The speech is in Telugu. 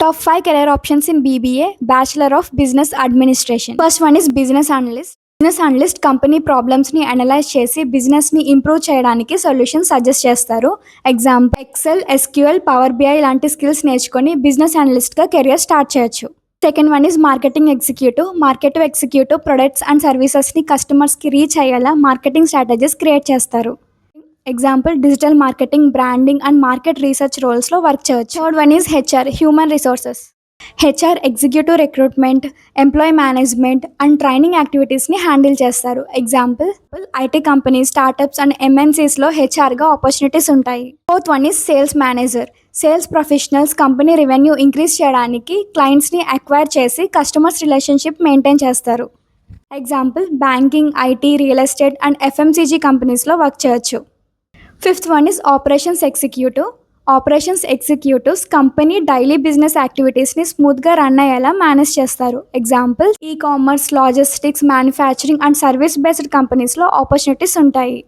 Top 5 career options in BBA, Bachelor of Business Administration. First one is Business Analyst. Business analyst company ప్రాబ్లమ్స్ని అనలైజ్ చేసి బిజినెస్ని ఇంప్రూవ్ చేయడానికి సొల్యూషన్ సజెస్ట్ చేస్తారు. Example excel, SQL, power BI లాంటి స్కిల్స్ నేర్చుకొని బిజినెస్ అనలిస్ట్గా కెరియర్ స్టార్ట్ చేయొచ్చు. Second one is marketing executive. Marketing executive products and సర్వీసెస్ని కస్టమర్స్కి రీచ్ అయ్యేలా మార్కెటింగ్ స్ట్రాటజీస్ క్రియేట్ చేస్తారు. Example digital marketing, branding and market research రోల్స్లో వర్క్ చేయొచ్చు. Third one is HR, human resources. HR executive recruitment, employee management and training యాక్టివిటీస్ని handle చేస్తారు. Example IT companies, startups and ఎంఎన్సీస్లో హెచ్ఆర్గా ఆపర్చునిటీస్ ఉంటాయి. Fourth one is sales manager. Sales professionals company revenue increase చేయడానికి క్లయింట్స్ని అక్వైర్ చేసి కస్టమర్స్ రిలేషన్షిప్ మెయింటైన్ చేస్తారు. Example banking, IT, real estate and FMCG కంపెనీస్లో వర్క్ చేయొచ్చు. Fifth one is operations executive. Operations executives company daily business యాక్టివిటీస్ని స్మూత్గా రన్ అయ్యేలా మేనేజ్ చేస్తారు. Example e commerce, logistics, manufacturing and service based కంపెనీస్లో ఆపర్చునిటీస్ ఉంటాయి.